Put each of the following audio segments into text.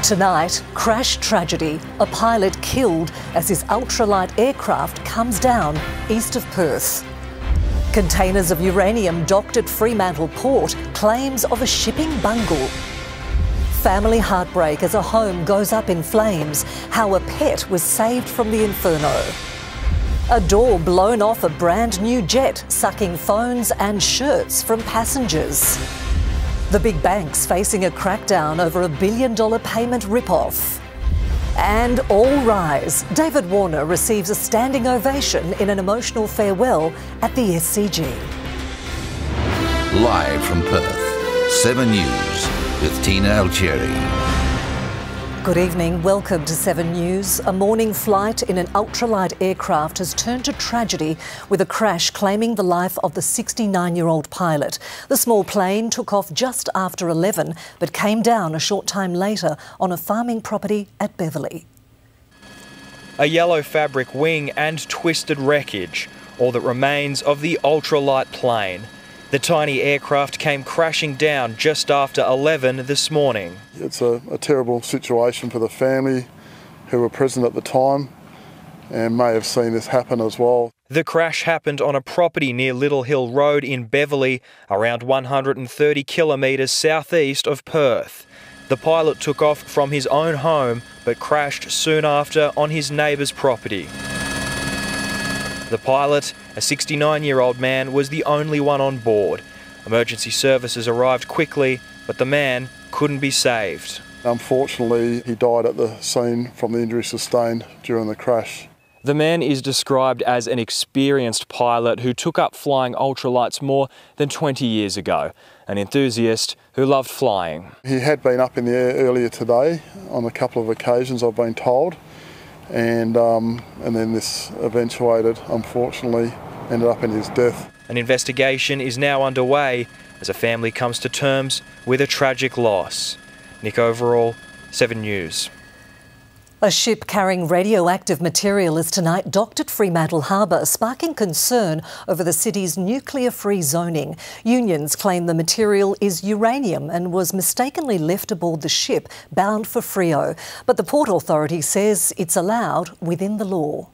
Tonight, crash tragedy. A pilot killed as his ultralight aircraft comes down east of Perth. Containers of uranium docked at Fremantle Port. Claims of a shipping bungle. Family heartbreak as a home goes up in flames. How a pet was saved from the inferno. A door blown off a brand new jet, sucking phones and shirts from passengers. The big banks facing a crackdown over a $1 billion payment rip-off. And all rise. David Warner receives a standing ovation in an emotional farewell at the SCG. Live from Perth, 7 News with Tina Altieri. Good evening, welcome to 7 News. A morning flight in an ultralight aircraft has turned to tragedy with a crash claiming the life of the 69-year-old pilot. The small plane took off just after 11 but came down a short time later on a farming property at Beverley. A yellow fabric wing and twisted wreckage, all that remains of the ultralight plane. The tiny aircraft came crashing down just after 11 this morning. It's a terrible situation for the family who were present at the time and may have seen this happen as well. The crash happened on a property near Little Hill Road in Beverley, around 130 kilometres southeast of Perth. The pilot took off from his own home but crashed soon after on his neighbour's property. The pilot, a 69-year-old man, was the only one on board. Emergency services arrived quickly, but the man couldn't be saved. Unfortunately, he died at the scene from the injuries sustained during the crash. The man is described as an experienced pilot who took up flying ultralights more than 20 years ago, an enthusiast who loved flying. He had been up in the air earlier today on a couple of occasions, I've been told. And then this eventuated, unfortunately, ended up in his death. An investigation is now underway as a family comes to terms with a tragic loss. Nick Overall, 7 News. A ship carrying radioactive material is tonight docked at Fremantle Harbour, sparking concern over the city's nuclear-free zoning. Unions claim the material is uranium and was mistakenly left aboard the ship bound for Freo. But the Port Authority says it's allowed within the law.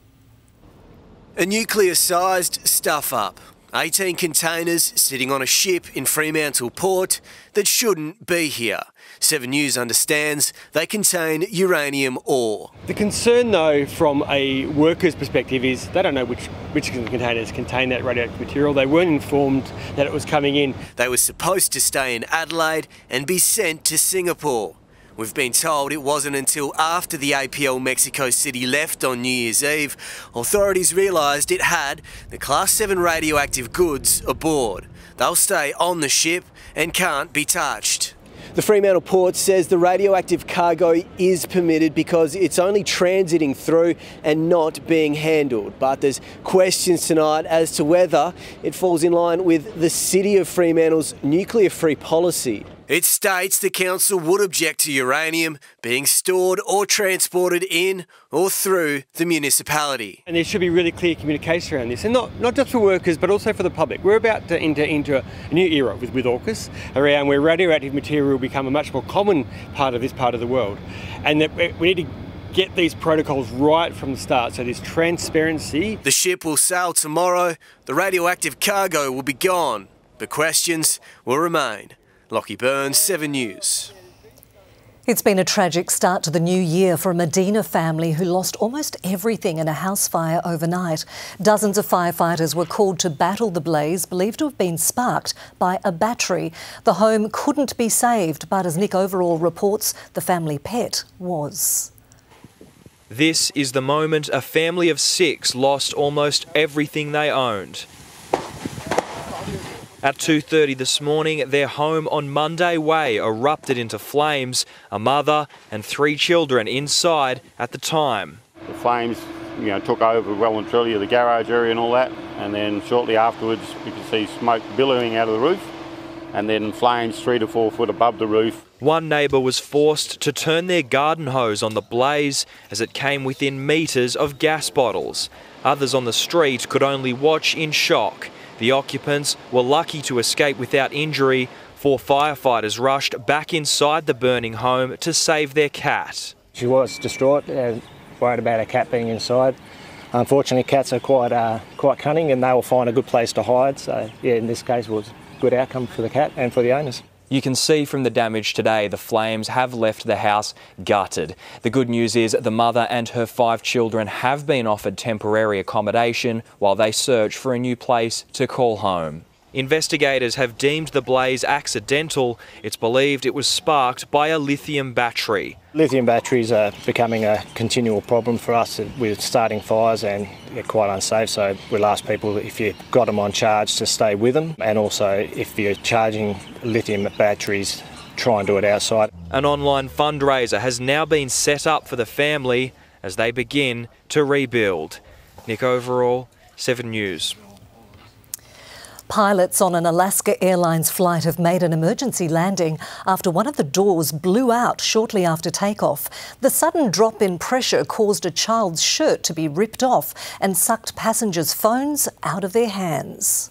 A nuclear-sized stuff-up. 18 containers sitting on a ship in Fremantle Port that shouldn't be here. 7 News understands they contain uranium ore. The concern, though, from a worker's perspective is they don't know which containers contain that radioactive material. They weren't informed that it was coming in. They were supposed to stay in Adelaide and be sent to Singapore. We've been told it wasn't until after the APL Mexico City left on New Year's Eve, authorities realised it had the Class 7 radioactive goods aboard. They'll stay on the ship and can't be touched. The Fremantle Port says the radioactive cargo is permitted because it's only transiting through and not being handled. But there's questions tonight as to whether it falls in line with the City of Fremantle's nuclear-free policy. It states the council would object to uranium being stored or transported in or through the municipality. And there should be really clear communication around this, and not just for workers but also for the public. We're about to enter into a new era with AUKUS, around where radioactive material will become a much more common part of this part of the world. And that we need to get these protocols right from the start, so there's transparency. The ship will sail tomorrow, the radioactive cargo will be gone, but questions will remain. Lockie Burns, 7 News. It's been a tragic start to the new year for a Medina family who lost almost everything in a house fire overnight. Dozens of firefighters were called to battle the blaze, believed to have been sparked by a battery. The home couldn't be saved, but as Nick Overall reports, the family pet was. This is the moment a family of 6 lost almost everything they owned. At 2:30 this morning, their home on Monday Way erupted into flames, a mother and 3 children inside at the time. The flames, took over well and truly of the garage area and all that, and then shortly afterwards we could see smoke billowing out of the roof, and then flames 3 to 4 foot above the roof. One neighbour was forced to turn their garden hose on the blaze as it came within metres of gas bottles. Others on the street could only watch in shock. The occupants were lucky to escape without injury. 4 firefighters rushed back inside the burning home to save their cat. She was distraught and worried about her cat being inside. Unfortunately, cats are quite cunning and they will find a good place to hide. So, yeah, in this case, it was a good outcome for the cat and for the owners. You can see from the damage today the flames have left the house gutted. The good news is the mother and her 5 children have been offered temporary accommodation while they search for a new place to call home. Investigators have deemed the blaze accidental. It's believed it was sparked by a lithium battery. Lithium batteries are becoming a continual problem for us with starting fires, and they're quite unsafe, so we'll ask people if you've got them on charge to stay with them, and also if you're charging lithium batteries, try and do it outside. An online fundraiser has now been set up for the family as they begin to rebuild. Nick Overall, 7 News. Pilots on an Alaska Airlines flight have made an emergency landing after one of the doors blew out shortly after takeoff. The sudden drop in pressure caused a child's shirt to be ripped off and sucked passengers' phones out of their hands.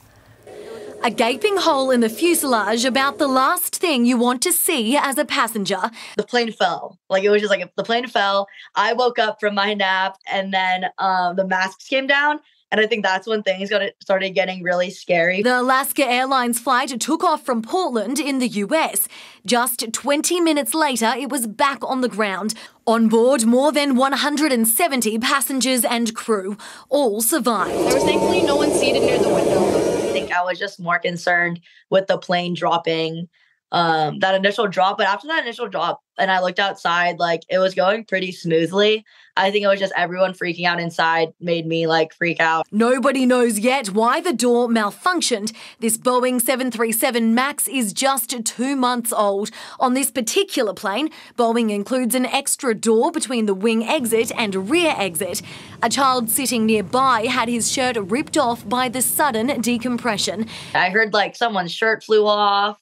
A gaping hole in the fuselage, about the last thing you want to see as a passenger. The plane fell. It was just like the plane fell. I woke up from my nap and then the masks came down. And I think that's when things started getting really scary. The Alaska Airlines flight took off from Portland in the US. Just 20 minutes later, it was back on the ground. On board, more than 170 passengers and crew. All survived. There was thankfully no one seated near the window. I think I was just more concerned with the plane dropping, that initial drop. But after that initial drop, and I looked outside, it was going pretty smoothly. I think it was just everyone freaking out inside made me freak out. Nobody knows yet why the door malfunctioned. This Boeing 737 MAX is just 2 months old. On this particular plane, Boeing includes an extra door between the wing exit and rear exit. A child sitting nearby had his shirt ripped off by the sudden decompression. I heard someone's shirt flew off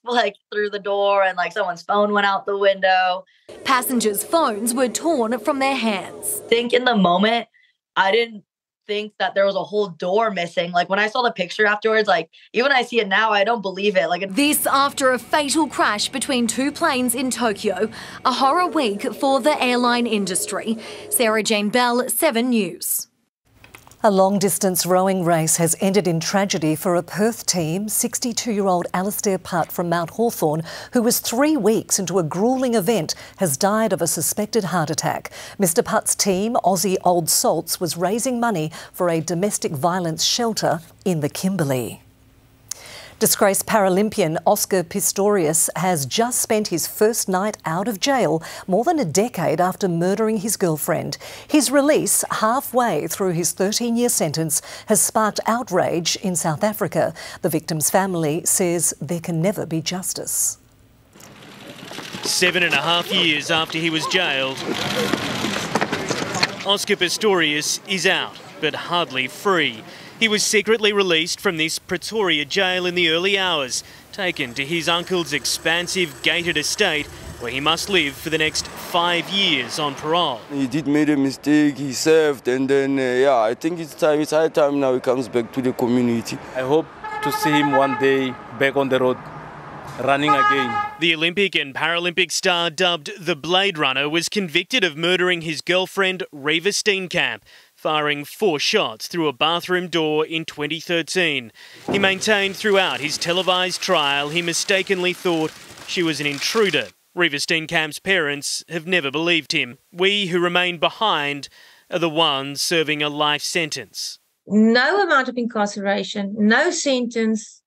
through the door, and someone's phone went out the window. Passengers' phones were torn from their hands. I think in the moment, I didn't think that there was a whole door missing. When I saw the picture afterwards, even when I see it now, I don't believe it. This after a fatal crash between 2 planes in Tokyo. A horror week for the airline industry. Sarah Jane Bell, 7 News. A long-distance rowing race has ended in tragedy for a Perth team. 62-year-old Alistair Putt from Mount Hawthorn, who was 3 weeks into a gruelling event, has died of a suspected heart attack. Mr Putt's team, Aussie Old Salts, was raising money for a domestic violence shelter in the Kimberley. Disgraced Paralympian Oscar Pistorius has just spent his first night out of jail more than a decade after murdering his girlfriend. His release halfway through his 13-year sentence has sparked outrage in South Africa. The victim's family says there can never be justice. 7.5 years after he was jailed, Oscar Pistorius is out, but hardly free. He was secretly released from this Pretoria jail in the early hours, taken to his uncle's expansive gated estate, where he must live for the next 5 years on parole. He did make a mistake, he served, and then, I think it's high time now he comes back to the community. I hope to see him one day back on the road, running again. The Olympic and Paralympic star, dubbed the Blade Runner, was convicted of murdering his girlfriend, Reva Steenkamp, firing 4 shots through a bathroom door in 2013. He maintained throughout his televised trial he mistakenly thought she was an intruder. Reva Steenkamp's parents have never believed him. We who remain behind are the ones serving a life sentence. No amount of incarceration, no sentence,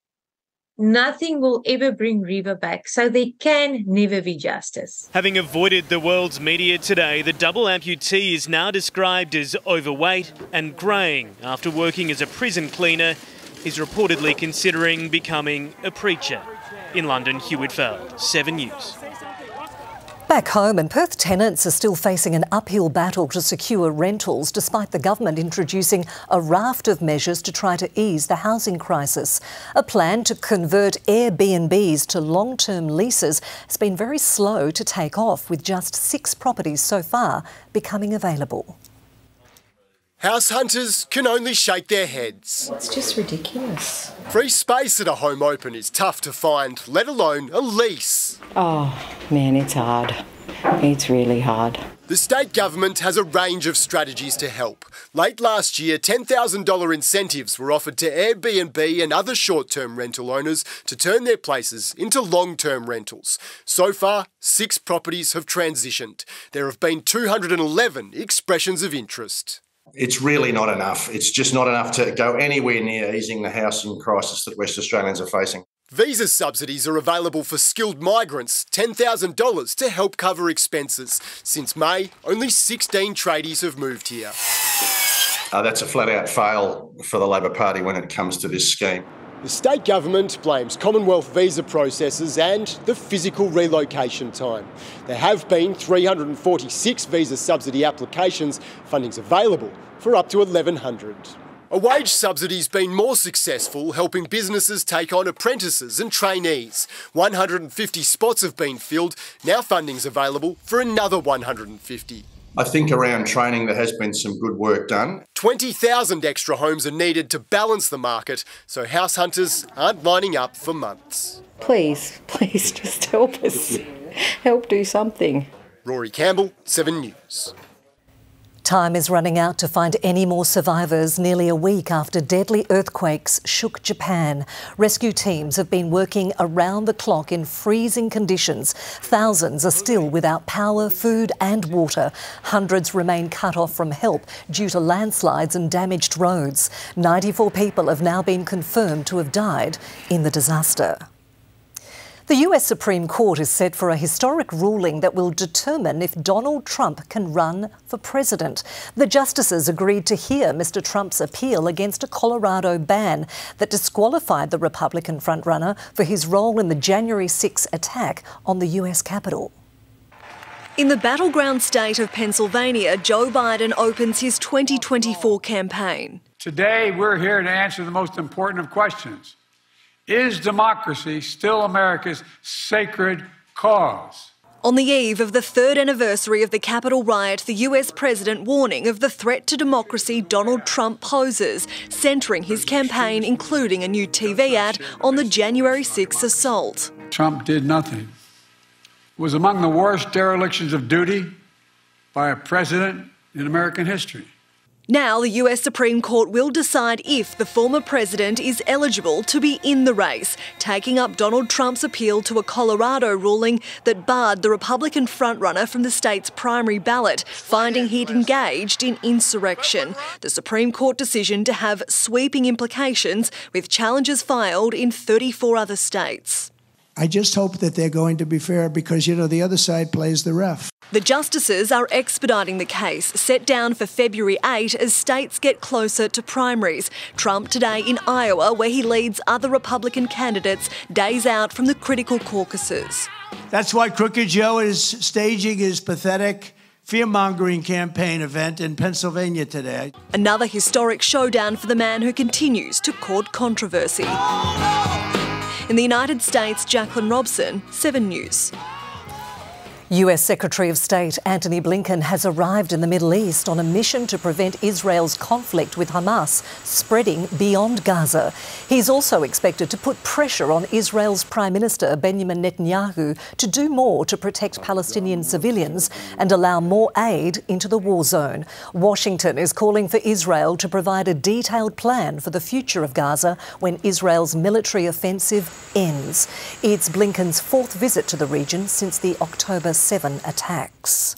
nothing will ever bring Reva back, so there can never be justice. Having avoided the world's media today, the double amputee is now described as overweight and greying. After working as a prison cleaner, he's reportedly considering becoming a preacher. In London, Hugh Whitfield, 7 News. Back home, and Perth tenants are still facing an uphill battle to secure rentals, despite the government introducing a raft of measures to try to ease the housing crisis. A plan to convert Airbnbs to long-term leases has been very slow to take off, with just 6 properties so far becoming available. House hunters can only shake their heads. It's just ridiculous. Free space at a home open is tough to find, let alone a lease. Oh, man, it's hard. It's really hard. The state government has a range of strategies to help. Late last year, $10,000 incentives were offered to Airbnb and other short-term rental owners to turn their places into long-term rentals. So far, 6 properties have transitioned. There have been 211 expressions of interest. It's really not enough. It's just not enough to go anywhere near easing the housing crisis that West Australians are facing. Visa subsidies are available for skilled migrants, $10,000 to help cover expenses. Since May, only 16 tradies have moved here. That's a flat-out fail for the Labor Party when it comes to this scheme. The state government blames Commonwealth visa processes and the physical relocation time. There have been 346 visa subsidy applications. Funding's available for up to 1,100. A wage subsidy's been more successful, helping businesses take on apprentices and trainees. 150 spots have been filled. Now funding's available for another 150. I think around training there has been some good work done. 20,000 extra homes are needed to balance the market, so house hunters aren't lining up for months. Please just help us. Help do something. Rory Campbell, 7 News. Time is running out to find any more survivors nearly a week after deadly earthquakes shook Japan. Rescue teams have been working around the clock in freezing conditions. Thousands are still without power, food and water. Hundreds remain cut off from help due to landslides and damaged roads. 94 people have now been confirmed to have died in the disaster. The US Supreme Court is set for a historic ruling that will determine if Donald Trump can run for president. The justices agreed to hear Mr. Trump's appeal against a Colorado ban that disqualified the Republican frontrunner for his role in the January 6 attack on the US Capitol. In the battleground state of Pennsylvania, Joe Biden opens his 2024 campaign. Today, we're here to answer the most important of questions. Is democracy still America's sacred cause? On the eve of the 3rd anniversary of the Capitol riot, the US president warning of the threat to democracy Donald Trump poses, centering his campaign, including a new TV ad on the January 6 assault. Trump did nothing. It was among the worst derelictions of duty by a president in American history. Now the US Supreme Court will decide if the former president is eligible to be in the race, taking up Donald Trump's appeal to a Colorado ruling that barred the Republican frontrunner from the state's primary ballot, finding he'd engaged in insurrection. The Supreme Court decision to have sweeping implications, with challenges filed in 34 other states. I just hope that they're going to be fair because, you know, the other side plays the ref. The justices are expediting the case, set down for February 8 as states get closer to primaries. Trump today in Iowa, where he leads other Republican candidates days out from the critical caucuses. That's why Crooked Joe is staging his pathetic fear-mongering campaign event in Pennsylvania today. Another historic showdown for the man who continues to court controversy. In the United States, Jacqueline Robson, 7 News. US Secretary of State Antony Blinken has arrived in the Middle East on a mission to prevent Israel's conflict with Hamas spreading beyond Gaza. He's also expected to put pressure on Israel's Prime Minister Benjamin Netanyahu to do more to protect Palestinian civilians and allow more aid into the war zone. Washington is calling for Israel to provide a detailed plan for the future of Gaza when Israel's military offensive ends. It's Blinken's 4th visit to the region since the October 7 attacks.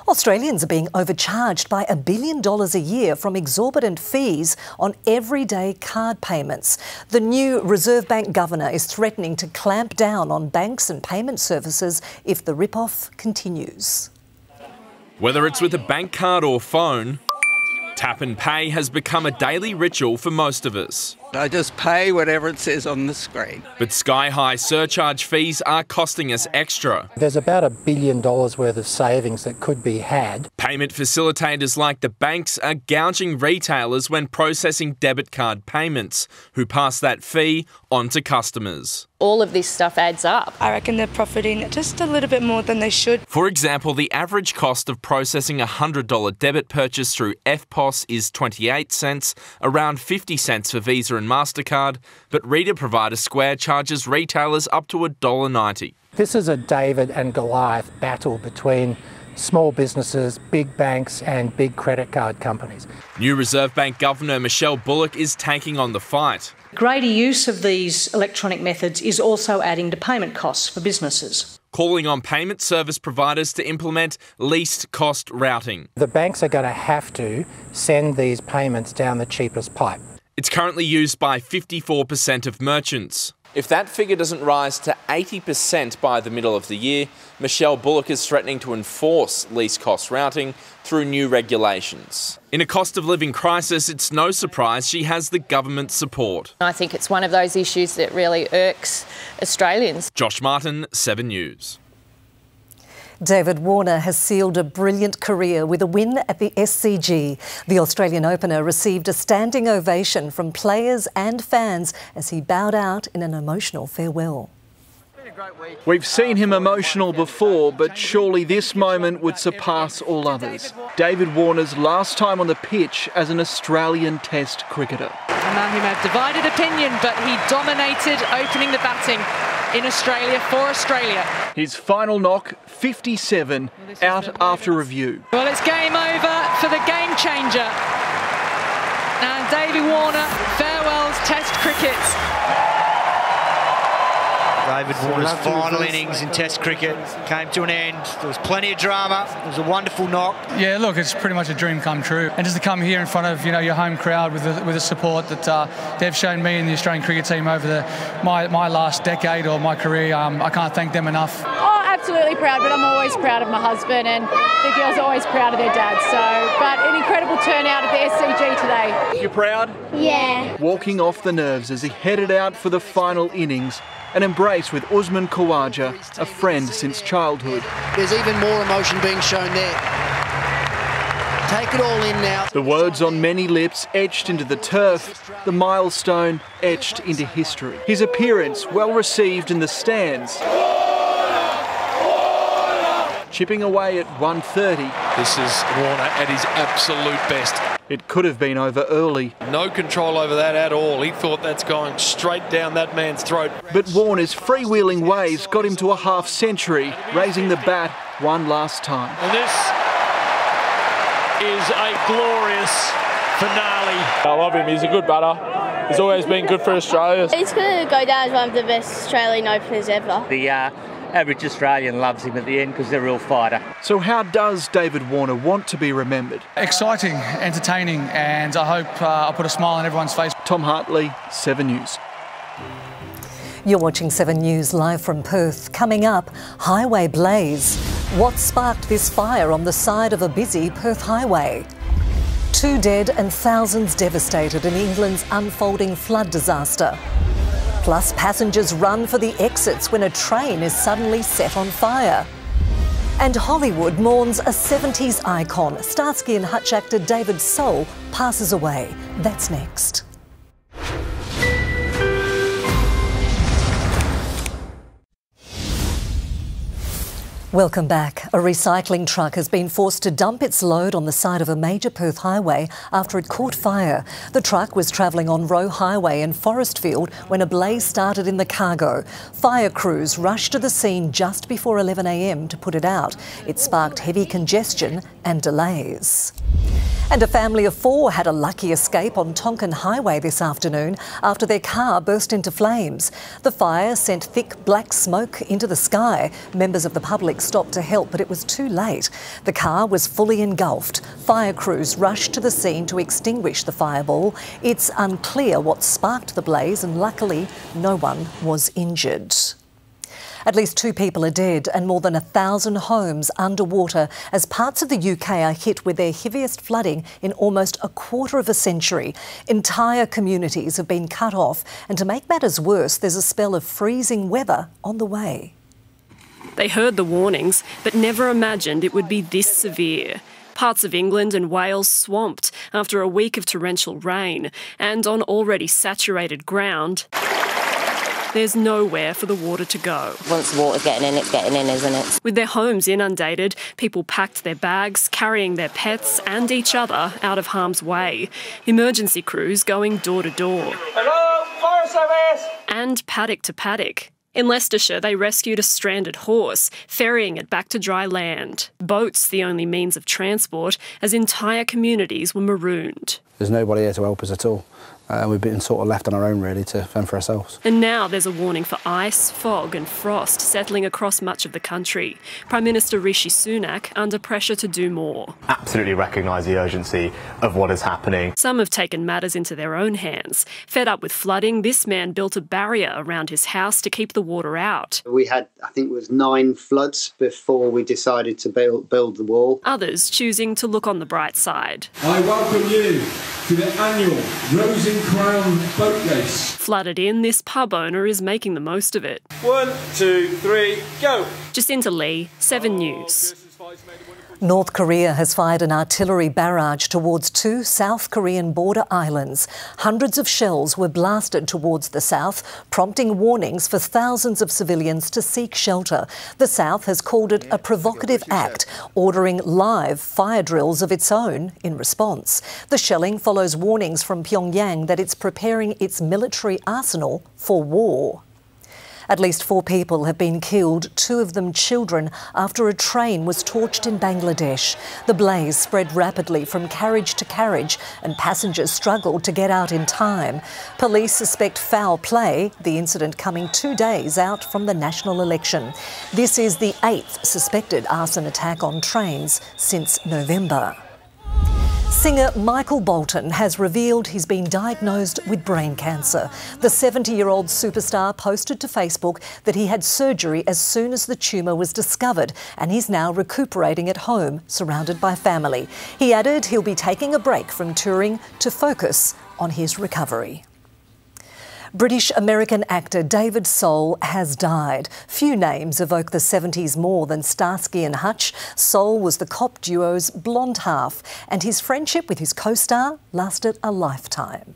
Australians are being overcharged by $1 billion a year from exorbitant fees on everyday card payments. The new Reserve Bank governor is threatening to clamp down on banks and payment services if the rip-off continues. Whether it's with a bank card or phone, tap and pay has become a daily ritual for most of us. I just pay whatever it says on the screen. But sky-high surcharge fees are costing us extra. There's about $1 billion worth of savings that could be had. Payment facilitators like the banks are gouging retailers when processing debit card payments, who pass that fee on to customers. All of this stuff adds up. I reckon they're profiting just a little bit more than they should. For example, the average cost of processing a $100 debit purchase through EFTPOS is 28 cents, around 50 cents for Visa and MasterCard, but reader provider Square charges retailers up to $1.90. This is a David and Goliath battle between small businesses, big banks and big credit card companies. New Reserve Bank Governor Michelle Bullock is taking on the fight. Greater use of these electronic methods is also adding to payment costs for businesses. Calling on payment service providers to implement least cost routing. The banks are going to have to send these payments down the cheapest pipe. It's currently used by 54% of merchants. If that figure doesn't rise to 80% by the middle of the year, Michelle Bullock is threatening to enforce least cost routing through new regulations. In a cost of living crisis, it's no surprise she has the government's support. I think it's one of those issues that really irks Australians. Josh Martin, 7 News. David Warner has sealed a brilliant career with a win at the SCG. The Australian opener received a standing ovation from players and fans as he bowed out in an emotional farewell. We've seen him emotional before, but surely this moment would surpass all others. David Warner's last time on the pitch as an Australian Test cricketer. A man who may have divided opinion, but he dominated opening the batting in Australia for Australia. His final knock, 57, out after review. Well, it's game over for the game changer. And David Warner farewells Test cricket. David Warner's final innings in Test cricket came to an end. There was plenty of drama. It was a wonderful knock. Yeah, look, it's pretty much a dream come true. And just to come here in front of your home crowd with the support that they've shown me and the Australian cricket team over my last decade or my career, I can't thank them enough. Oh, absolutely proud, but I'm always proud of my husband, and the girls are always proud of their dad. But an incredible turnout at the SCG today. You proud? Yeah. Walking off the nerves as he headed out for the final innings. An embrace with Usman Khawaja, a friend since childhood. There's even more emotion being shown there. Take it all in now. The words on many lips etched into the turf, the milestone etched into history. His appearance well received in the stands. Chipping away at 130. This is Warner at his absolute best. It could have been over early. No control over that at all. He thought that's going straight down that man's throat. But Warner's freewheeling ways got him to a half-century, raising the bat one last time. And this is a glorious finale. I love him. He's a good batter. He's always been good for Australia. He's going to go down as one of the best Australian openers ever. The average Australian loves him at the end because they're a real fighter. So how does David Warner want to be remembered? Exciting, entertaining, and I hope I put a smile on everyone's face. Tom Hartley, 7 News. You're watching 7 News live from Perth. Coming up, highway blaze. What sparked this fire on the side of a busy Perth highway? 2 dead and thousands devastated in England's unfolding flood disaster. Plus, passengers run for the exits when a train is suddenly set on fire. And Hollywood mourns a 70s icon. Starsky and Hutch actor David Soul passes away. That's next. Welcome back. A recycling truck has been forced to dump its load on the side of a major Perth highway after it caught fire. The truck was travelling on Roe Highway in Forestfield when a blaze started in the cargo. Fire crews rushed to the scene just before 11 a.m. to put it out. It sparked heavy congestion and delays. And a family of 4 had a lucky escape on Tonkin Highway this afternoon after their car burst into flames. The fire sent thick black smoke into the sky. Members of the public stopped to help, but it was too late. The car was fully engulfed. Fire crews rushed to the scene to extinguish the fireball. It's unclear what sparked the blaze, and luckily no one was injured. At least 2 people are dead and more than 1,000 homes underwater as parts of the UK are hit with their heaviest flooding in almost a quarter of a century. Entire communities have been cut off, and to make matters worse, there's a spell of freezing weather on the way. They heard the warnings, but never imagined it would be this severe. Parts of England and Wales swamped after a week of torrential rain, and on already saturated ground, there's nowhere for the water to go. Once the water's getting in, it's getting in, isn't it? With their homes inundated, people packed their bags, carrying their pets and each other out of harm's way. Emergency crews going door to door. Hello, fire service! And paddock to paddock. In Leicestershire, they rescued a stranded horse, ferrying it back to dry land. Boats the only means of transport, as entire communities were marooned. There's nobody here to help us at all. We've been sort of left on our own, really, to fend for ourselves. And now there's a warning for ice, fog and frost settling across much of the country. Prime Minister Rishi Sunak under pressure to do more. Absolutely recognise the urgency of what is happening. Some have taken matters into their own hands. Fed up with flooding, this man built a barrier around his house to keep the water out. We had, I think it was 9 floods before we decided to build the wall. Others choosing to look on the bright side. I welcome you to the annual Rose and Crown boat race. Flooded in, this pub owner is making the most of it. 1, 2, 3, go! Jacinta Lee, 7 News. North Korea has fired an artillery barrage towards 2 South Korean border islands. Hundreds of shells were blasted towards the south, prompting warnings for thousands of civilians to seek shelter. The South has called it a provocative act, ordering live fire drills of its own in response. The shelling follows warnings from Pyongyang that it's preparing its military arsenal for war. At least 4 people have been killed, 2 of them children, after a train was torched in Bangladesh. The blaze spread rapidly from carriage to carriage and passengers struggled to get out in time. Police suspect foul play, the incident coming 2 days out from the national election. This is the 8th suspected arson attack on trains since November. Singer Michael Bolton has revealed he's been diagnosed with brain cancer. The 70-year-old superstar posted to Facebook that he had surgery as soon as the tumour was discovered and he's now recuperating at home, surrounded by family. He added he'll be taking a break from touring to focus on his recovery. British-American actor David Soul has died. Few names evoke the 70s more than Starsky and Hutch. Soul was the cop duo's blonde half, and his friendship with his co-star lasted a lifetime.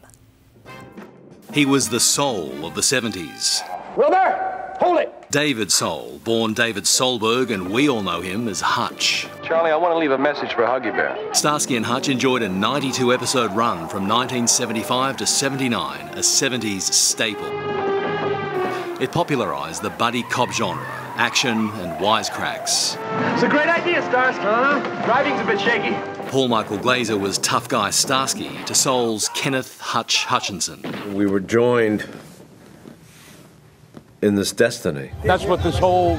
He was the soul of the 70s. Wilbur, hold it! David Soul, born David Solberg, and we all know him as Hutch. Charlie, I want to leave a message for Huggy Bear. Starsky and Hutch enjoyed a 92-episode run from 1975 to 79, a 70s staple. It popularised the buddy cop genre, action and wisecracks. It's a great idea, Starsky. Driving's a bit shaky. Paul Michael Glaser was tough guy Starsky to Soul's Kenneth Hutch Hutchinson. We were joined in this destiny. That's what this whole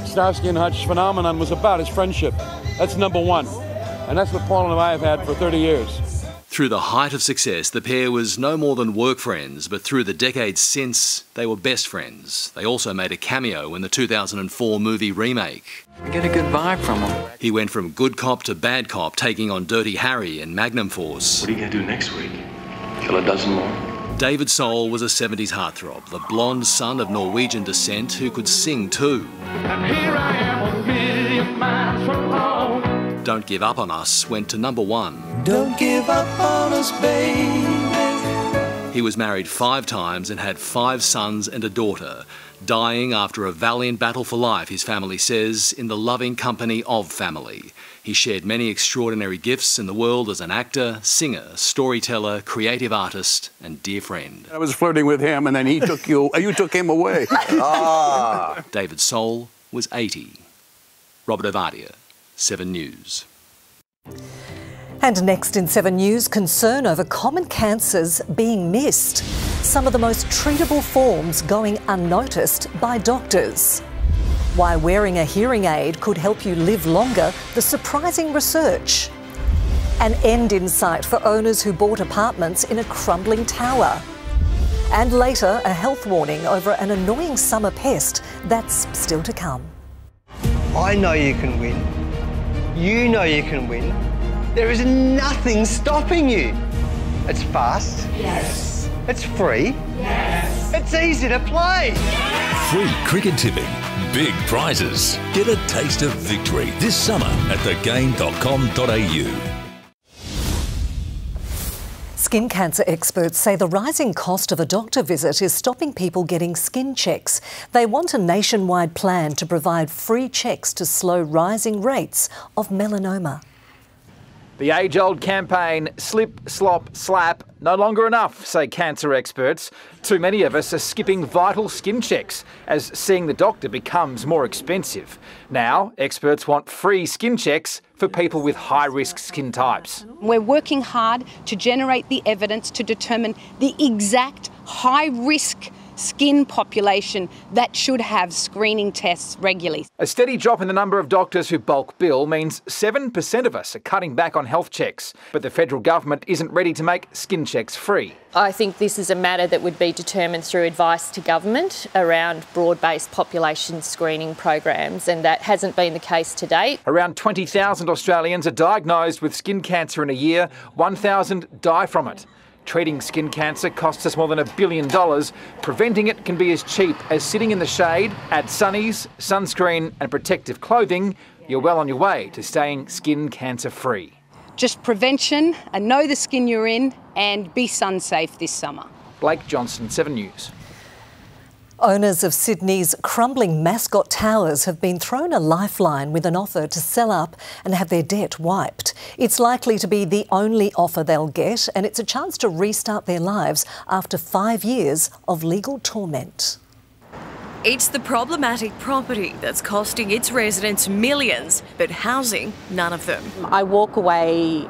Starsky and Hutch phenomenon was about, is friendship. That's number one. And that's what Paul and I have had for 30 years. Through the height of success, the pair was no more than work friends, but through the decades since, they were best friends. They also made a cameo in the 2004 movie remake. I get a good vibe from him. He went from good cop to bad cop, taking on Dirty Harry and Magnum Force. What are you going to do next week? Kill a dozen more? David Soul was a 70s heartthrob, the blonde son of Norwegian descent who could sing too. And here I am a million miles from home. Don't Give Up on Us went to #1. Don't give up on us, baby. He was married 5 times and had 5 sons and a daughter, dying after a valiant battle for life, his family says, in the loving company of family. He shared many extraordinary gifts in the world as an actor, singer, storyteller, creative artist and dear friend. I was flirting with him and then he took you took him away. David Soul was 80. Robert Ovadia, 7 News. And next in 7 News, concern over common cancers being missed. Some of the most treatable forms going unnoticed by doctors. Why wearing a hearing aid could help you live longer, the surprising research. An end in sight for owners who bought apartments in a crumbling tower. And later, a health warning over an annoying summer pest That's still to come. I know you can win. You know you can win. There is nothing stopping you. It's fast. Yes. It's free. Yes. It's easy to play. Free cricket tipping. Big prizes. Get a taste of victory this summer at thegame.com.au. Skin cancer experts say the rising cost of a doctor visit is stopping people getting skin checks. They want a nationwide plan to provide free checks to slow rising rates of melanoma. The age-old campaign, slip, slop, slap, no longer enough, say cancer experts. Too many of us are skipping vital skin checks as seeing the doctor becomes more expensive. Now, experts want free skin checks for people with high-risk skin types. We're working hard to generate the evidence to determine the exact high-risk skin population that should have screening tests regularly. A steady drop in the number of doctors who bulk bill means 7% of us are cutting back on health checks. But the federal government isn't ready to make skin checks free. I think this is a matter that would be determined through advice to government around broad-based population screening programs, and that hasn't been the case to date. Around 20,000 Australians are diagnosed with skin cancer in a year. 1,000 die from it. Treating skin cancer costs us more than $1 billion. Preventing it can be as cheap as sitting in the shade. Add sunnies, sunscreen and protective clothing. You're well on your way to staying skin cancer free. Just prevention, and know the skin you're in, and be sun safe this summer. Blake Johnson, 7 News. Owners of Sydney's crumbling Mascot Towers have been thrown a lifeline with an offer to sell up and have their debt wiped. It's likely to be the only offer they'll get, and it's a chance to restart their lives after 5 years of legal torment. It's the problematic property that's costing its residents millions, but housing none of them. I walk away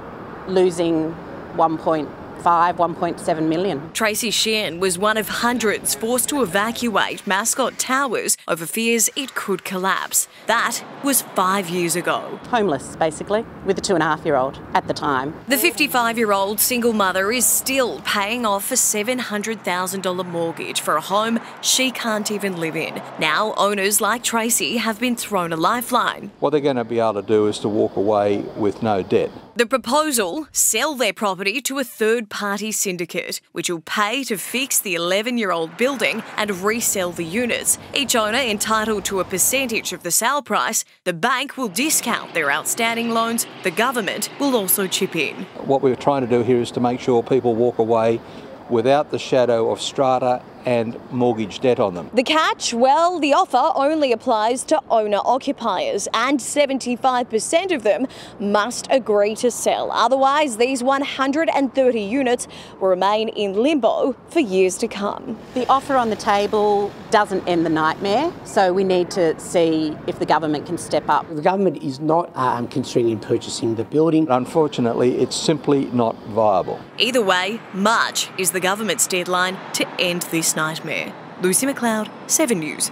losing 1.7 million. Tracy Sheehan was one of hundreds forced to evacuate Mascot Towers over fears it could collapse. That was 5 years ago. Homeless, basically, with a 2.5-year-old at the time. The 55-year-old single mother is still paying off a $700,000 mortgage for a home she can't even live in. Now, owners like Tracy have been thrown a lifeline. What they're going to be able to do is to walk away with no debt. The proposal, sell their property to a third-party syndicate, which will pay to fix the 11-year-old building and resell the units. Each owner entitled to a percentage of the sale price. The bank will discount their outstanding loans. The government will also chip in. What we're trying to do here is to make sure people walk away without the shadow of strata and mortgage debt on them. The catch? Well, the offer only applies to owner-occupiers, and 75% of them must agree to sell. Otherwise, these 130 units will remain in limbo for years to come. The offer on the table doesn't end the nightmare, so we need to see if the government can step up. The government is not considering in purchasing the building. Unfortunately, it's simply not viable. Either way, March is the government's deadline to end this nightmare. Lucy McLeod, 7 News.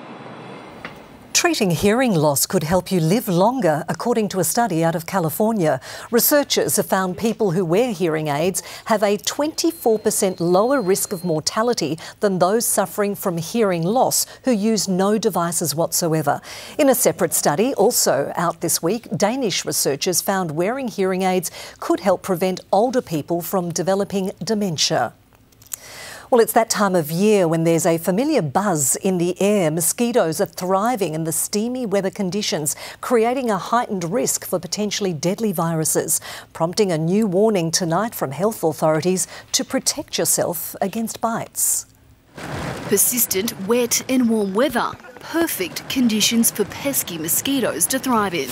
Treating hearing loss could help you live longer, according to a study out of California. Researchers have found people who wear hearing aids have a 24% lower risk of mortality than those suffering from hearing loss who use no devices whatsoever. In a separate study, also out this week, Danish researchers found wearing hearing aids could help prevent older people from developing dementia. Well, it's that time of year when there's a familiar buzz in the air. Mosquitoes are thriving in the steamy weather conditions, creating a heightened risk for potentially deadly viruses, prompting a new warning tonight from health authorities to protect yourself against bites. Persistent, wet and warm weather. Perfect conditions for pesky mosquitoes to thrive in.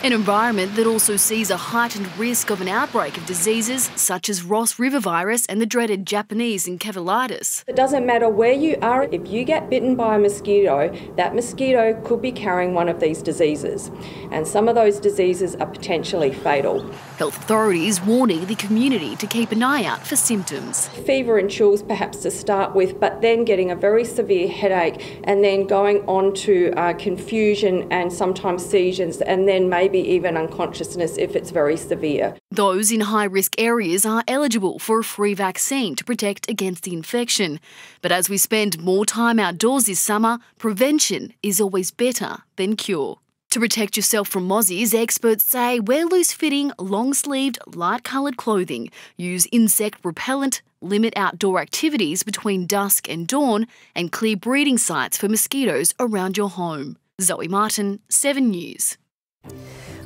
An environment that also sees a heightened risk of an outbreak of diseases such as Ross River virus and the dreaded Japanese encephalitis. It doesn't matter where you are, if you get bitten by a mosquito, that mosquito could be carrying one of these diseases. And some of those diseases are potentially fatal. Health authorities warning the community to keep an eye out for symptoms. Fever and chills perhaps to start with, but then getting a very severe headache and then going on to confusion and sometimes seizures, and then maybe maybe even unconsciousness if it's very severe. Those in high-risk areas are eligible for a free vaccine to protect against the infection. But as we spend more time outdoors this summer, prevention is always better than cure. To protect yourself from mozzies, experts say wear loose-fitting, long-sleeved, light-coloured clothing, use insect repellent, limit outdoor activities between dusk and dawn, and clear breeding sites for mosquitoes around your home. Zoe Martin, 7 News.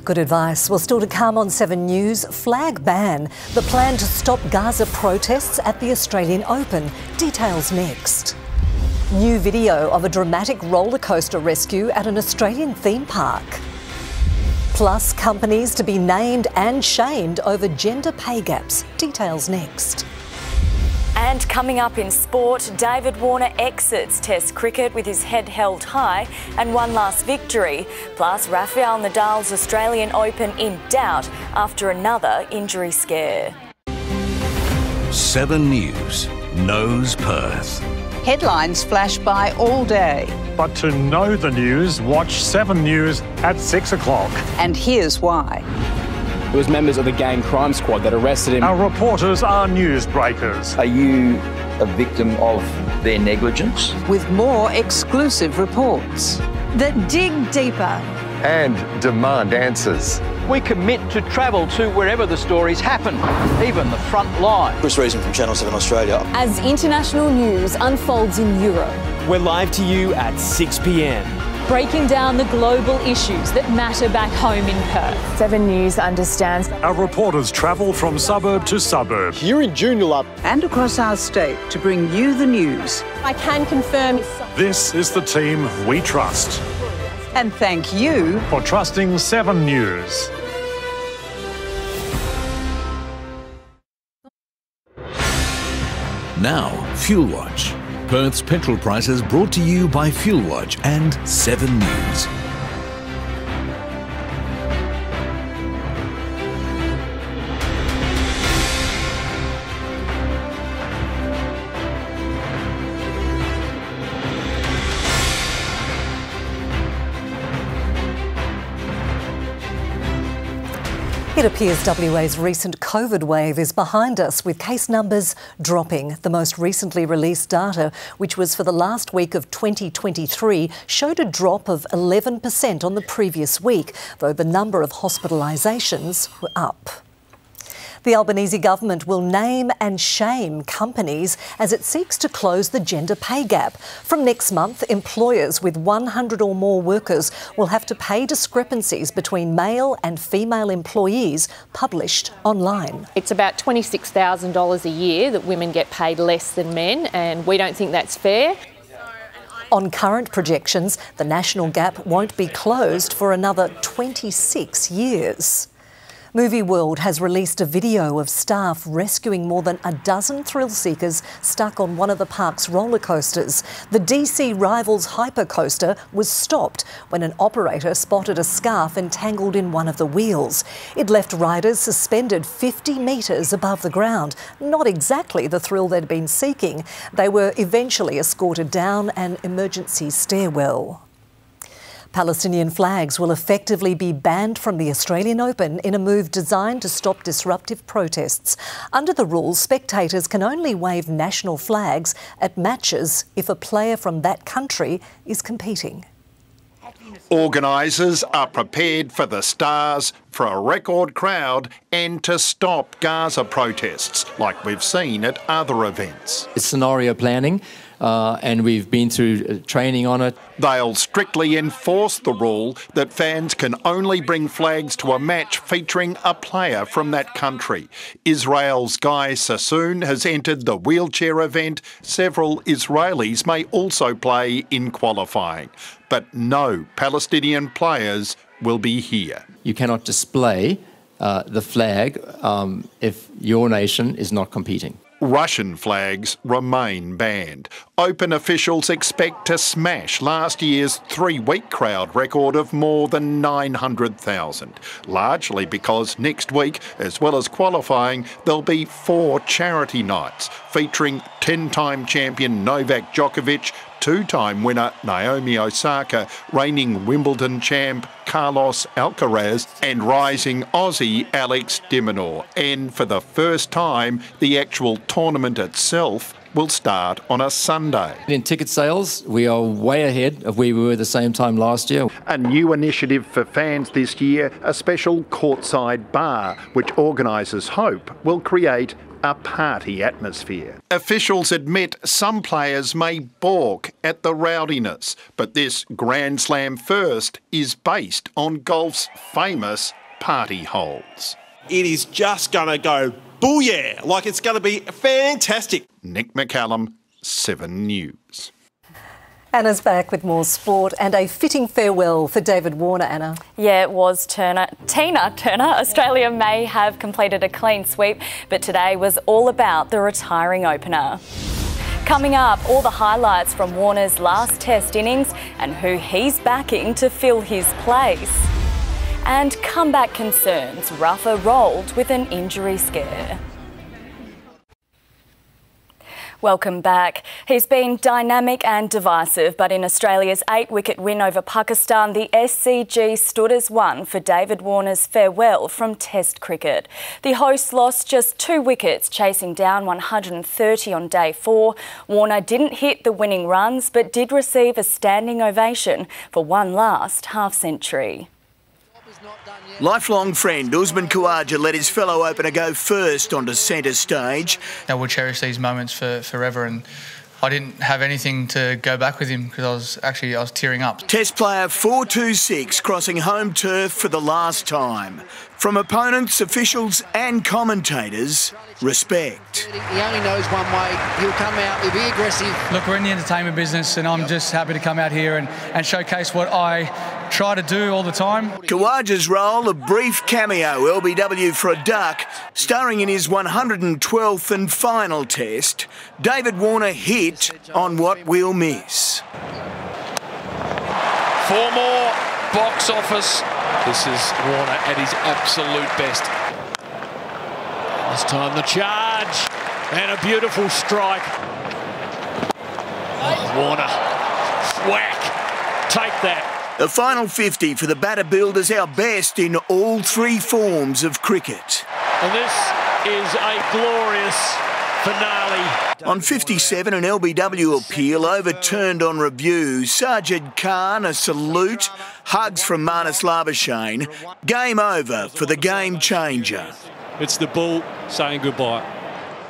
Good advice. Well, still to come on 7 News, flag ban, the plan to stop Gaza protests at the Australian Open. Details next. New video of a dramatic roller coaster rescue at an Australian theme park. Plus, companies to be named and shamed over gender pay gaps. Details next. And coming up in sport, David Warner exits Test cricket with his head held high and one last victory. Plus, Rafael Nadal's Australian Open in doubt after another injury scare. 7 News knows Perth. Headlines flash by all day. But to know the news, watch 7 News at 6 o'clock. And here's why. It was members of the gang crime squad that arrested him. Our reporters are newsbreakers. Are you a victim of their negligence? With more exclusive reports that dig deeper and demand answers. We commit to travel to wherever the stories happen, even the front line. Chris Reason from Channel 7 Australia. As international news unfolds in Europe. We're live to you at 6 p.m. Breaking down the global issues that matter back home in Perth. 7 News understands. Our reporters travel from suburb to suburb. Here in Joondalup and across our state to bring you the news. I can confirm. This is the team we trust. And thank you for trusting 7 News. Now, Fuel Watch. Perth's petrol prices brought to you by Fuel Watch and 7 News. It appears WA's recent COVID wave is behind us, with case numbers dropping. The most recently released data, which was for the last week of 2023, showed a drop of 11% on the previous week, though the number of hospitalisations were up. The Albanese government will name and shame companies as it seeks to close the gender pay gap. From next month, employers with 100 or more workers will have to pay discrepancies between male and female employees published online. It's about $26,000 a year that women get paid less than men, and we don't think that's fair. On current projections, the national gap won't be closed for another 26 years. Movie World has released a video of staff rescuing more than a dozen thrill seekers stuck on one of the park's roller coasters. The DC Rivals hypercoaster was stopped when an operator spotted a scarf entangled in one of the wheels. It left riders suspended 50 metres above the ground. Not exactly the thrill they'd been seeking. They were eventually escorted down an emergency stairwell. Palestinian flags will effectively be banned from the Australian Open in a move designed to stop disruptive protests. Under the rules, spectators can only wave national flags at matches if a player from that country is competing. Organisers are prepared for the stars, for a record crowd and to stop Gaza protests like we've seen at other events. It's scenario planning. And we've been through training on it. They'll strictly enforce the rule that fans can only bring flags to a match featuring a player from that country. Israel's Guy Sassoon has entered the wheelchair event. Several Israelis may also play in qualifying. But no Palestinian players will be here. You cannot display the flag if your nation is not competing. Russian flags remain banned. Open officials expect to smash last year's 3-week crowd record of more than 900,000, largely because next week, as well as qualifying, there'll be 4 charity nights featuring 10-time champion Novak Djokovic, two-time winner Naomi Osaka, reigning Wimbledon champ Carlos Alcaraz and rising Aussie Alex de Minaur. And for the first time, the actual tournament itself will start on a Sunday. In ticket sales, we are way ahead of where we were the same time last year. A new initiative for fans this year, a special courtside bar, which organisers hope will create a party atmosphere. Officials admit some players may balk at the rowdiness, but this Grand Slam first is based on golf's famous party holes. It is just going to go booyah, like it's going to be fantastic. Nick McCallum, 7 News. Anna's back with more sport and a fitting farewell for David Warner, Anna. Yeah, it was Tina Turner. Australia may have completed a clean sweep, but today was all about the retiring opener. Coming up, all the highlights from Warner's last Test innings and who he's backing to fill his place. And comeback concerns, Rafa rolled with an injury scare. Welcome back. He's been dynamic and divisive, but in Australia's 8-wicket win over Pakistan, the SCG stood as one for David Warner's farewell from Test cricket. The hosts lost just 2 wickets, chasing down 130 on day 4. Warner didn't hit the winning runs, but did receive a standing ovation for one last half-century. Lifelong friend Usman Khawaja let his fellow opener go first onto centre stage. Now we'll cherish these moments for forever, and I didn't have anything to go back with him because I was tearing up. Test player 426 crossing home turf for the last time. From opponents, officials and commentators, respect. He only knows one way. He'll come out, he'll be aggressive. Look, we're in the entertainment business and I'm just happy to come out here and showcase what I try to do all the time. Khawaja's role, a brief cameo, LBW for a duck, starring in his 112th and final Test. David Warner hit on what we'll miss. 4 more box office. This is Warner at his absolute best. This time the charge and a beautiful strike. Oh, Warner, whack, take that. The final 50 for the batter builders, our best in all 3 forms of cricket. And this is a glorious finale. On 57, an LBW appeal overturned on review. Sajid Khan, a salute, hugs from Marnus Labuschagne. Game over for the game changer. It's the bull saying goodbye.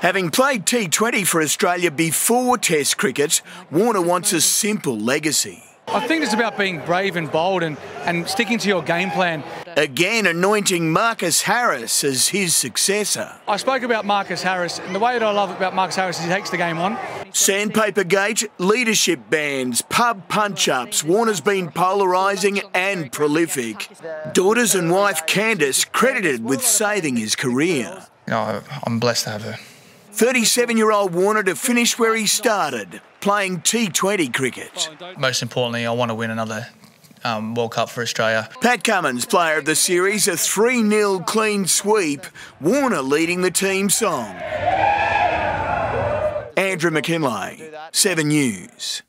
Having played T20 for Australia before Test cricket, Warner wants a simple legacy. I think it's about being brave and bold and sticking to your game plan. Again, anointing Marcus Harris as his successor. I spoke about Marcus Harris, and the way that I love about Marcus Harris is he takes the game on. Sandpaper Gate, leadership bans, pub punch-ups. Warner's been polarising and prolific. Daughters and wife Candice credited with saving his career. I'm blessed to have her. 37-year-old Warner to finish where he started, playing T20 cricket. Most importantly, I want to win another World Cup for Australia. Pat Cummins, player of the series, a 3-0 clean sweep. Warner leading the team song. Andrew McKinlay, 7 News.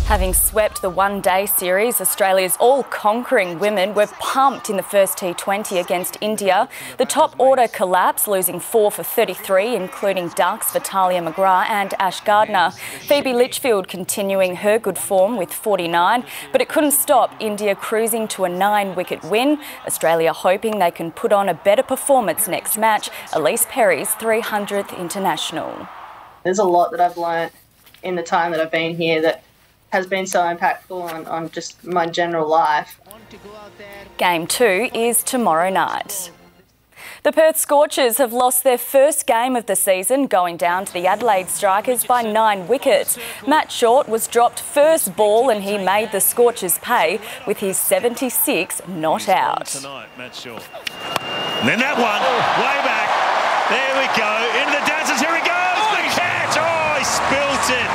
Having swept the one-day series, Australia's all-conquering women were pumped in the first T20 against India. The top order collapsed, losing 4 for 33, including Ducks Vitalia McGrath and Ash Gardner. Phoebe Litchfield continuing her good form with 49, but it couldn't stop India cruising to a 9-wicket win. Australia hoping they can put on a better performance next match. Elise Perry's 300th international. There's a lot that I've learnt in the time that I've been here that has been so impactful on just my general life. Game 2 is tomorrow night. The Perth Scorchers have lost their first game of the season, going down to the Adelaide Strikers by 9 wickets. Matt Short was dropped first ball and he made the Scorchers pay with his 76 not out. Tonight, Matt Short. And then that one, way back. There we go, into the dancers, here he goes, the catch! Oh, he spilt it.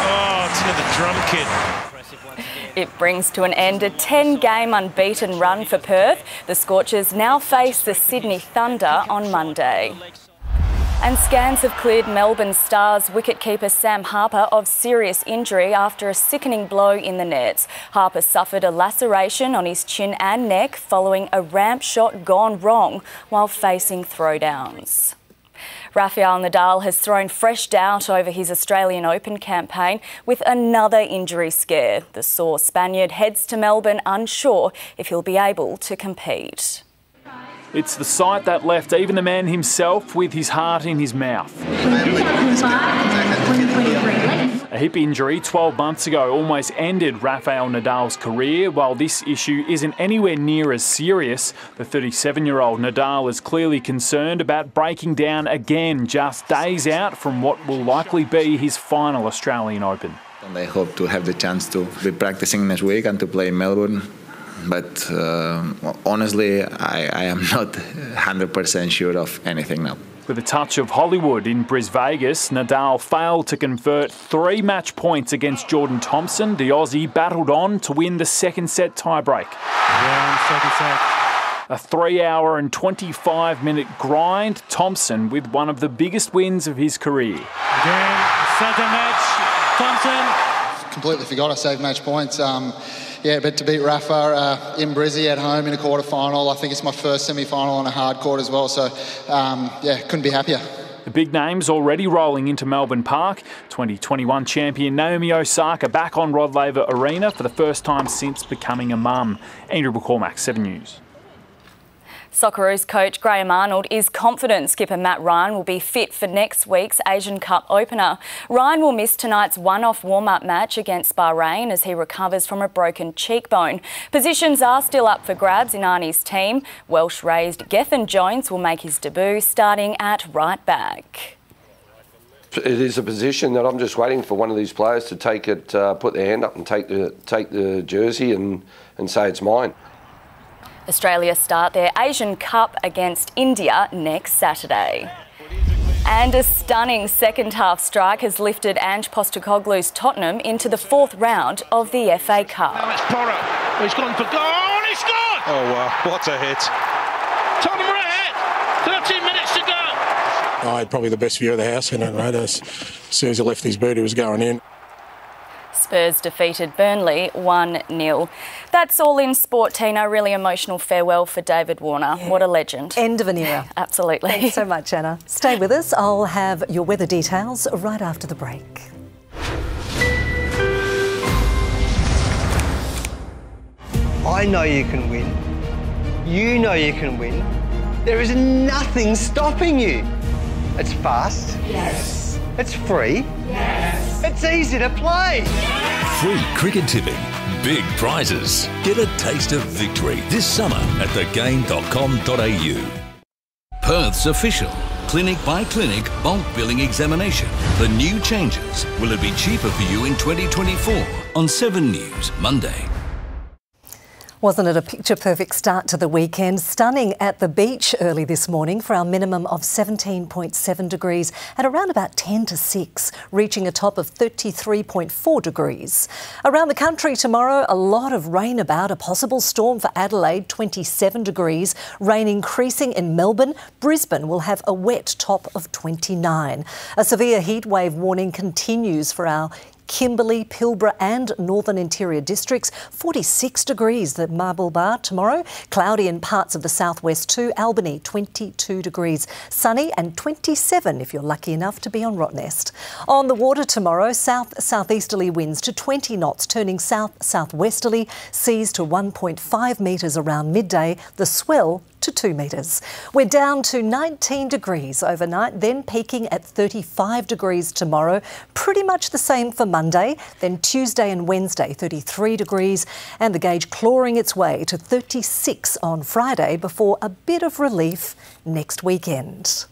Oh, it's into the drum kit. It brings to an end a 10-game unbeaten run for Perth. The Scorchers now face the Sydney Thunder on Monday. And scans have cleared Melbourne Stars wicketkeeper Sam Harper of serious injury after a sickening blow in the nets. Harper suffered a laceration on his chin and neck following a ramp shot gone wrong while facing throwdowns. Rafael Nadal has thrown fresh doubt over his Australian Open campaign with another injury scare. The sore Spaniard heads to Melbourne unsure if he'll be able to compete. It's the sight that left even the man himself with his heart in his mouth. A hip injury 12 months ago almost ended Rafael Nadal's career. While this issue isn't anywhere near as serious, the 37-year-old Nadal is clearly concerned about breaking down again just days out from what will likely be his final Australian Open. And I hope to have the chance to be practicing next week and to play in Melbourne. But honestly, I am not 100% sure of anything now. With a touch of Hollywood in Vegas, Nadal failed to convert 3 match points against Jordan Thompson. The Aussie battled on to win the second set tiebreak. A 3-hour and 25-minute grind, Thompson with one of the biggest wins of his career. Again, second match, Thompson. Completely forgot I saved match points. But to beat Rafa in Brizzy at home in a quarter-final, I think it's my first semi-final on a hard court as well, so couldn't be happier. The big names already rolling into Melbourne Park. 2021 champion Naomi Osaka back on Rod Laver Arena for the first time since becoming a mum. Andrew McCormack, 7 News. Socceroos coach Graham Arnold is confident skipper Matt Ryan will be fit for next week's Asian Cup opener. Ryan will miss tonight's one-off warm-up match against Bahrain as he recovers from a broken cheekbone. Positions are still up for grabs in Arnie's team. Welsh-raised Gethin Jones will make his debut starting at right back. It is a position that I'm just waiting for one of these players to take it, put their hand up and take the jersey and say it's mine. Australia start their Asian Cup against India next Saturday. And a stunning second-half strike has lifted Ange Postecoglou's Tottenham into the 4th round of the FA Cup. Now it's Porro. He's gone for goal and he scored! Oh, wow, what a hit. Tottenham are ahead. 13 minutes to go. I had probably the best view of the house in it, right? As soon as he left his boot, he was going in. Spurs defeated Burnley 1-0. That's all in sport, Tina. Really emotional farewell for David Warner. Yeah. What a legend. End of an era. Absolutely. Thanks so much, Anna. Stay with us. I'll have your weather details right after the break. I know you can win. You know you can win. There is nothing stopping you. It's fast. Yes. It's free. Yes. It's easy to play. Free cricket tipping. Big prizes. Get a taste of victory this summer at thegame.com.au. Perth's official clinic by clinic bulk billing examination. The new changes. Will it be cheaper for you in 2024? On 7 News, Monday. Wasn't it a picture-perfect start to the weekend? Stunning at the beach early this morning for our minimum of 17.7 degrees at around about 10 to 6, reaching a top of 33.4 degrees. Around the country tomorrow, a lot of rain about, a possible storm for Adelaide, 27 degrees. Rain increasing in Melbourne. Brisbane will have a wet top of 29. A severe heat wave warning continues for our Kimberley, Pilbara and Northern Interior districts. 46 degrees at Marble Bar tomorrow. Cloudy in parts of the southwest too. Albany, 22 degrees. Sunny and 27 if you're lucky enough to be on Rottnest. On the water tomorrow, south-southeasterly winds to 20 knots, turning south-southwesterly. Seas to 1.5 metres around midday. The swell to 2 metres. We're down to 19 degrees overnight, then peaking at 35 degrees tomorrow. Pretty much the same for Monday, then Tuesday and Wednesday, 33 degrees, and the gauge clawing its way to 36 on Friday before a bit of relief next weekend.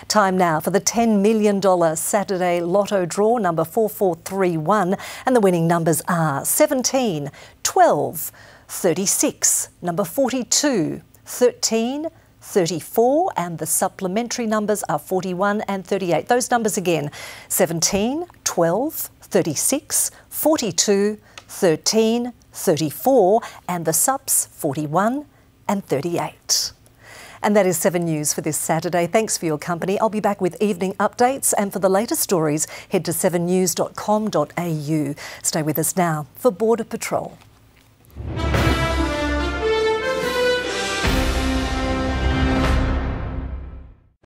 Time now for the $10 million Saturday Lotto draw, number 4431, and the winning numbers are 17, 12, 36, number 42, 13, 34 and the supplementary numbers are 41 and 38. Those numbers again, 17, 12, 36, 42, 13, 34 and the subs 41 and 38. And that is 7 News for this Saturday. Thanks for your company. I'll be back with evening updates, and for the latest stories, head to 7news.com.au. Stay with us now for Border Patrol.